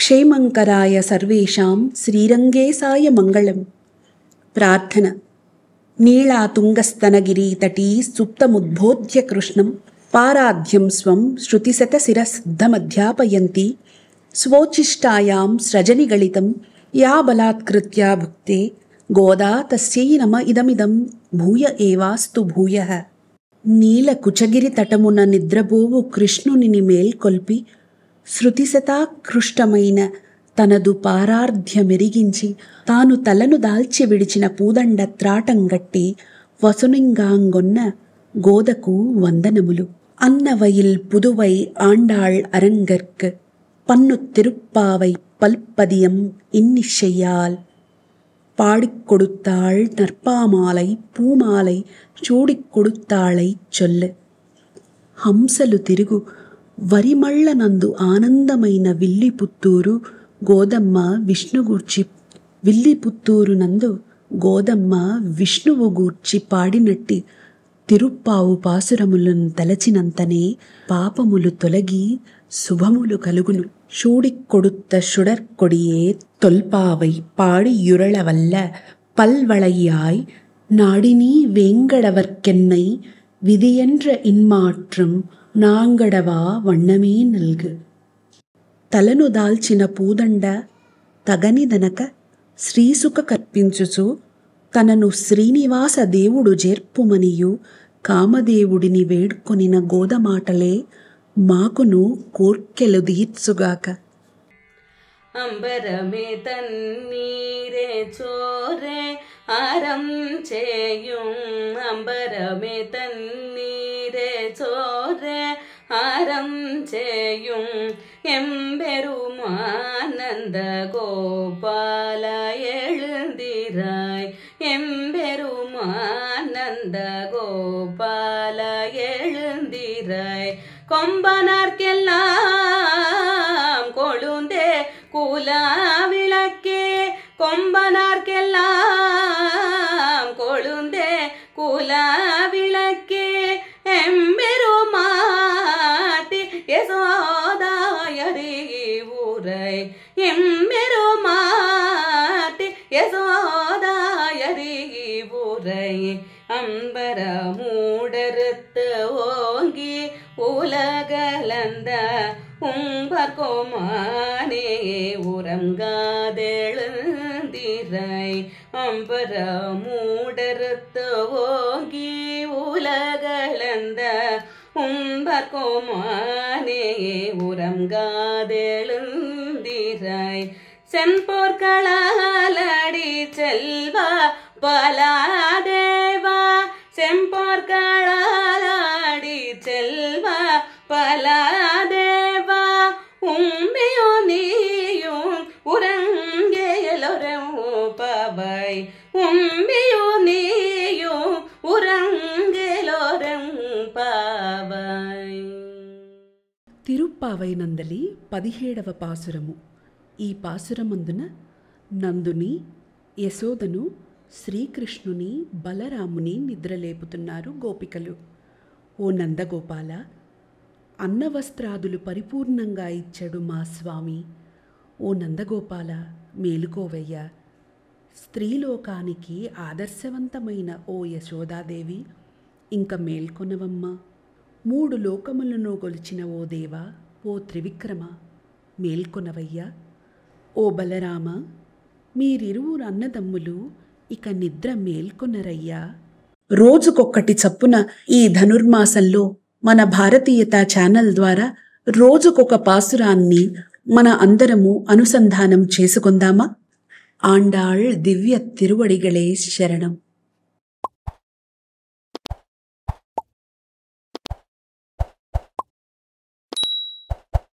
క్షేమంకరాయ సర్వేషాం శ్రీరంగేశాయ మంగళం. ప్రార్థన. నీళాతుంగస్తనగిరీతటీ సుప్తముద్బోధ్య కృష్ణం పారాధ్యం స్వం శృతిశతశిరసిద్ధమధ్యాపయంతి స్వోచ్ఛిష్టాయాం స్రజనిగళితం యా బలాత్కృత్య భుక్తే గోదా తస్యై నమ ఇదమిదం భూయ ఏవాస్తు భూయః. నీల కుచగిరి తటమున నిద్రపోవు కృష్ణునిని మేల్కొల్పి శృతిశతాకృష్టమైన తనదు పారార్ధ్యమెరిగించి తాను తలను దాల్చి విడిచిన పూదండ త్రాటంగట్టి వసునింగాంగొన్న గోదకు వందనములు. అన్నవయిల్ పుదువై ఆండాళ్ அரங்கற்கு పన్ను తిరుప్పావై పల్పదియం இன்னிசையால் பாடிக் கொடுத்தாள் நற்பாமாலை పూమాలై చూడిక్ కొడుతాళై చొల్లె. హంసలు తిరుగు వరిమళ్ళనందు ఆనందమైన విల్లిపుత్తూరు గోదమ్మ విష్ణుగూర్చి విల్లిపుత్తూరునందు గోదమ్మ విష్ణువు గూర్చి పాడినట్టి తిరుప్పావు పాసురములను తలచినంతనే పాపములు తొలగి శుభములు కలుగును. షూడిక్ కొడుத்த சுடற்கொடியே தொல்பாவை பாடியுரளவல்ல பல்வளையாய் நாடினீ வேங்கடவர்க்கென்னை విధియండ్ర ఇన్మాట్రం నాంగడవా వన్నమే నల్గు. తలను దాల్చిన పూదండ తగనిదనక శ్రీసుక కర్పించుచు తనను శ్రీనివాస దేవుడు జేర్పుమనియు కామదేవుడిని వేడుకొనిన గోదమాటలే మాకును కోర్కెలు దీర్చుగాక. అంబరమే తన్నీరే చోరే ఆరం చేయుం అంబరమే తన్నీరే చోరే ఆరం చేయుం எம்பெருமானந்த கோபால எழுந்திராய் எம்பெருமானந்த கோபால எழுந்திராய் கொம்பனார்க்கெல்லாம் கொழுந்தே குலவிளக்கே கொம்பனார்க்கெல்லாம் கொழுந்தே குலவிளக்கே எம்பெருமாட்டி யசோதாயரி ஊரை எம்பெருமாட்டி யசோதாயரி ஊரை அம்பர மூடறுத்து ஓங்கி உலகலந்த உம்பர்கோமானே உறங்காதெழுந்திராய் அம்பர மூடறுத்து ஓங்கி உலகலந்த உம்பர்கோமானே உறங்காதெழுந்திராய் செம்போர்களாலடி செல்வா பலாதேவா செம்போர்களாலடி செல்வா பலாதேவா உம்பியோ நீயும் உறங்கேயலொரம் பவை உம்பியோ நீயும் உறங்கேலొరం పవై. తిరుప్పావై నందలి 17వ పాసురము. ఈ పాసురమందున నందుని యశోదను శ్రీకృష్ణుని బలరాముని నిద్రలేపుతున్నారు గోపికలు. ఓ నందగోపాల, అన్నవస్త్రాదులు పరిపూర్ణంగా ఇచ్చాడు మా స్వామి. ఓ నందగోపాల, మేలుకోవయ్యా. స్త్రీలోకానికి ఆదర్శవంతమైన ఓ యశోదాదేవి, ఇంక మేల్కొనవమ్మ. 3 లోకములను గొలిచిన ఓ దేవా, ఓ త్రివిక్రమ, మేల్కొనవయ్యా. ఓ బలరామ, మీరిరువురు అన్నదమ్ములు ఇక నిద్ర మేల్కొనరయ్యా. రోజుకొక్కటి చప్పున ఈ ధనుర్మాసంలో మన భారతీయత ఛానల్ ద్వారా రోజుకొక పాసురాన్ని మన అందరము అనుసంధానం చేసుకుందామా? ఆండాళ్ దివ్య తిరువడిగళే శరణం.